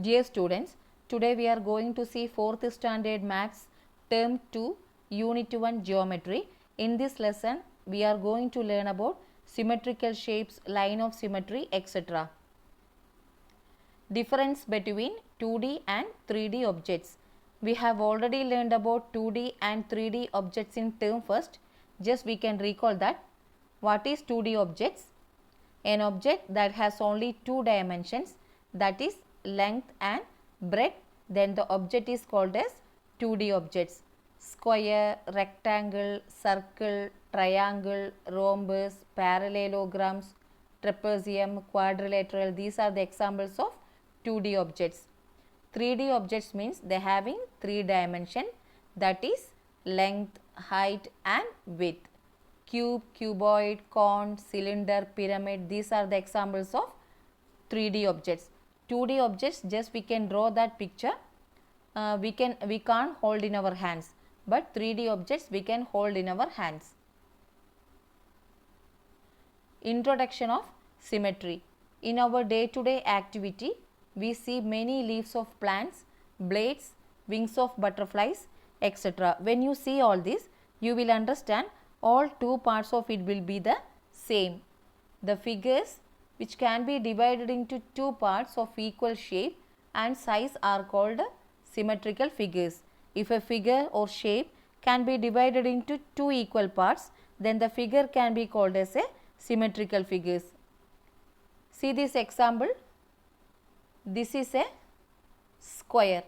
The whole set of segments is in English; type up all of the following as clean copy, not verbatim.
Dear students, today we are going to see 4th standard maths term 2 unit 1 geometry. In this lesson we are going to learn about symmetrical shapes, line of symmetry, etc. Difference between 2D and 3D objects. We have already learned about 2D and 3D objects in term first. Just we can recall that. What is 2D objects? An object that has only two dimensions, that is length and breadth, then the object is called as 2D objects. Square, rectangle, circle, triangle, rhombus, parallelograms, trapezium, quadrilateral, these are the examples of 2D objects. 3D objects means they having three dimension, that is length, height and width. Cube, cuboid, cone, cylinder, pyramid, these are the examples of 3D objects. 2D objects, just we can draw that picture, we can't hold in our hands, but 3D objects we can hold in our hands. Introduction of symmetry. In our day-to-day activity, we see many leaves of plants, blades, wings of butterflies, etc. When you see all this, you will understand all two parts of it will be the same. The figures which can be divided into two parts of equal shape and size are called symmetrical figures. If a figure or shape can be divided into two equal parts, then the figure can be called as a symmetrical figures. See this example. This is a square.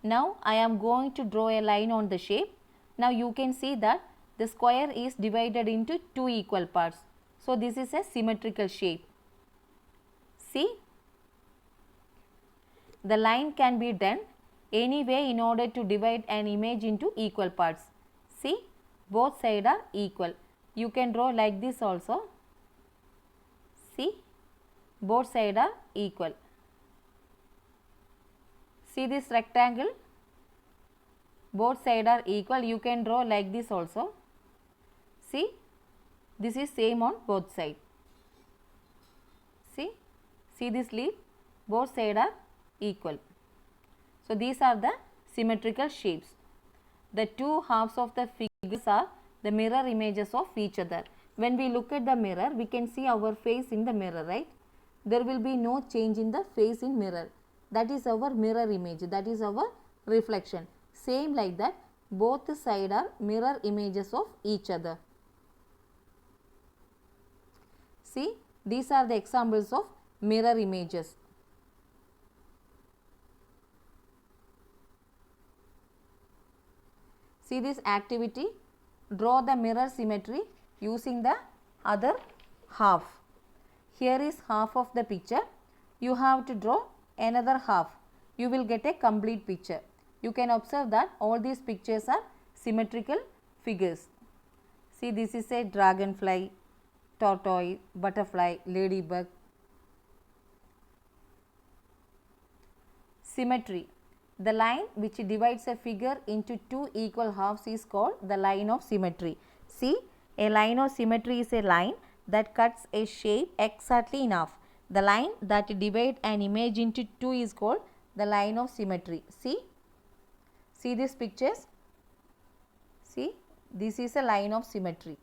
Now I am going to draw a line on the shape. Now you can see that the square is divided into two equal parts. So this is a symmetrical shape. See, the line can be done any way in order to divide an image into equal parts. See, both sides are equal. You can draw like this also. See, both sides are equal. See this rectangle, both sides are equal. You can draw like this also. See, this is same on both sides. See this leaf, both sides are equal. So these are the symmetrical shapes. The two halves of the figures are the mirror images of each other. When we look at the mirror, we can see our face in the mirror, right? There will be no change in the face in mirror. That is our mirror image, that is our reflection. Same like that, both sides are mirror images of each other. See, these are the examples of mirror images. See this activity, draw the mirror symmetry using the other half. Here is half of the picture. You have to draw another half. You will get a complete picture. You can observe that all these pictures are symmetrical figures. See, this is a dragonfly, tortoise, butterfly, ladybug. Symmetry. The line which divides a figure into two equal halves is called the line of symmetry. See, a line of symmetry is a line that cuts a shape exactly in half. The line that divides an image into two is called the line of symmetry. See these pictures. See, this is a line of symmetry.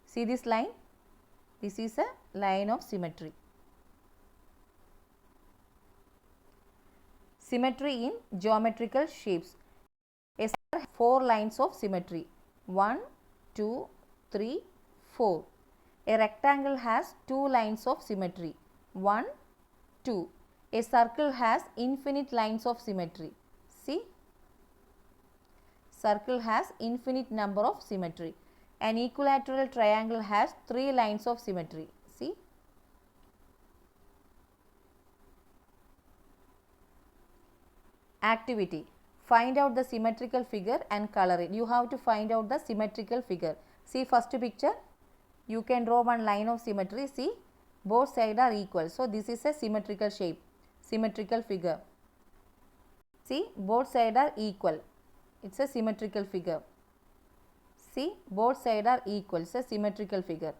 See this line. This is a line of symmetry. Symmetry in geometrical shapes. A square has four lines of symmetry. 1, 2, 3, 4. A rectangle has two lines of symmetry. 1, 2. A circle has infinite lines of symmetry. See, circle has infinite number of symmetry. An equilateral triangle has three lines of symmetry. See, activity. Find out the symmetrical figure and color it. You have to find out the symmetrical figure. See first picture. You can draw one line of symmetry. See, both sides are equal. So this is a symmetrical shape, symmetrical figure. See, both sides are equal. It's a symmetrical figure. See, both sides are equal. It's a symmetrical figure.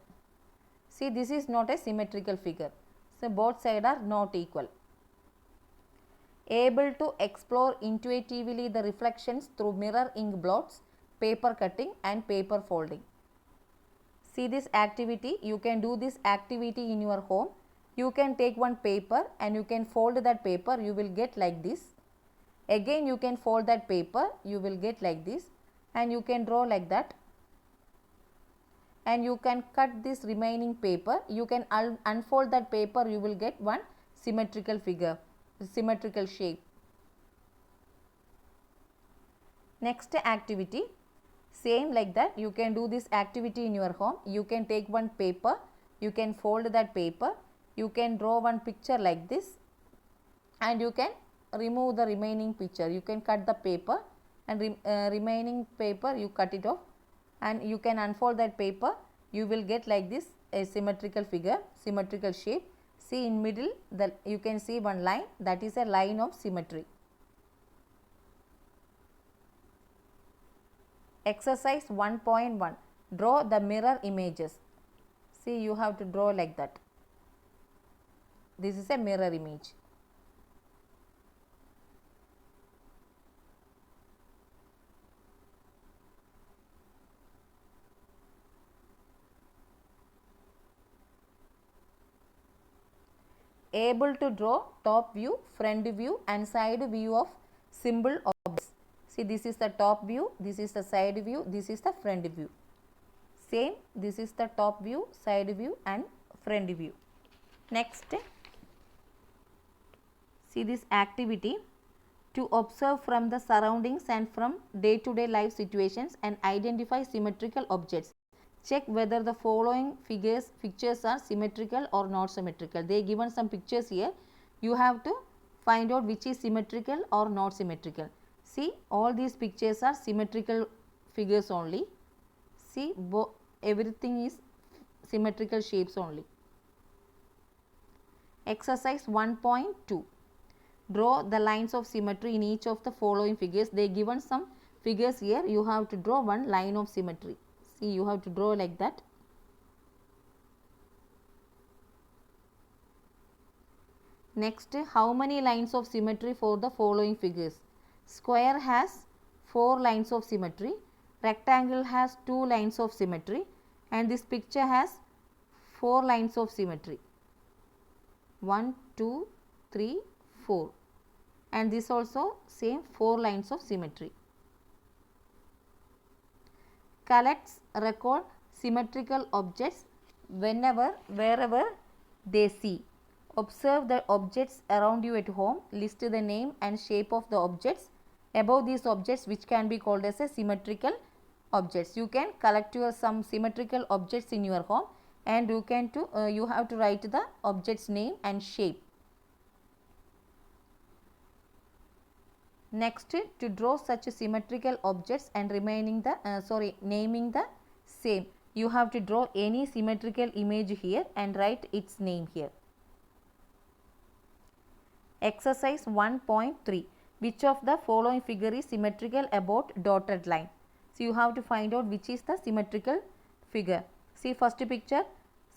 See, this is not a symmetrical figure. So both sides are not equal. able to explore intuitively the reflections through mirror ink blots, paper cutting and paper folding. See this activity, you can do this activity in your home. You can take one paper and you can fold that paper, you will get like this. Again you can fold that paper, you will get like this, and you can draw like that. And you can cut this remaining paper, you can unfold that paper, you will get one symmetrical figure, symmetrical shape. Next activity, same like that, you can do this activity in your home. You can take one paper, you can fold that paper, you can draw one picture like this, and you can remove the remaining picture. You can cut the paper and remaining paper you cut it off, and you can unfold that paper, you will get like this a symmetrical figure, symmetrical shape. See in middle you can see one line, that is a line of symmetry. Exercise 1.1, draw the mirror images. See, you have to draw like that. This is a mirror image. Able to draw top view, front view and side view of symbol objects. See, this is the top view, this is the side view, this is the front view. Same, this is the top view, side view and front view. Next, see this activity, to observe from the surroundings and from day-to-day life situations and identify symmetrical objects. Check whether the following pictures are symmetrical or not symmetrical. They given some pictures here. You have to find out which is symmetrical or not symmetrical. See, all these pictures are symmetrical figures only. See, everything is symmetrical shapes only. Exercise 1.2. Draw the lines of symmetry in each of the following figures. They given some figures here. You have to draw one line of symmetry. See, you have to draw like that. Next, how many lines of symmetry for the following figures? Square has 4 lines of symmetry, rectangle has 2 lines of symmetry, and this picture has 4 lines of symmetry. 1, 2, 3, 4, and this also same 4 lines of symmetry. Collects record symmetrical objects wherever they see. Observe the objects around you at home. List the name and shape of the objects above these objects which can be called as a symmetrical objects. You can collect some symmetrical objects in your home, and you have to write the object's name and shape. Next, to draw such symmetrical objects and naming the same, you have to draw any symmetrical image here and write its name here. Exercise 1.3. Which of the following figure is symmetrical about dotted line? So, you have to find out which is the symmetrical figure. See, first picture.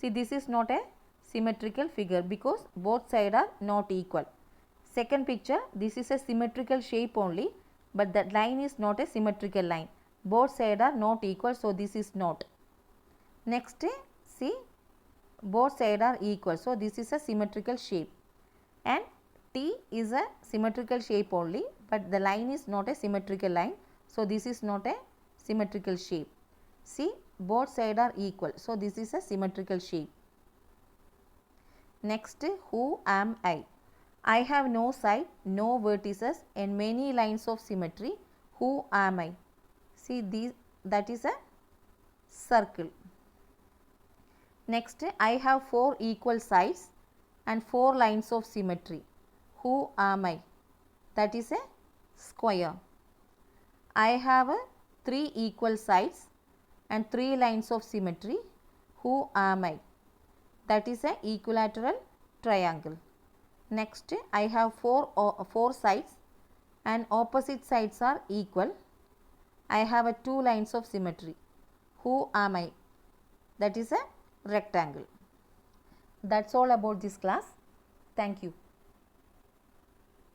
See, this is not a symmetrical figure because both sides are not equal. Second picture, this is a symmetrical shape only, but that line is not a symmetrical line. Both sides are not equal, so this is not. Next, see, both sides are equal, so this is a symmetrical shape. And T is a symmetrical shape only, but the line is not a symmetrical line, so this is not a symmetrical shape. See, both sides are equal, so this is a symmetrical shape. Next, who am I? I have no side, no vertices and many lines of symmetry. Who am I? See, that is a circle. Next, I have 4 equal sides and 4 lines of symmetry. Who am I? That is a square. I have 3 equal sides and 3 lines of symmetry. Who am I? That is a equilateral triangle. Next, I have 4 sides and opposite sides are equal. I have 2 lines of symmetry. Who am I? That is a rectangle. That's all about this class. Thank you.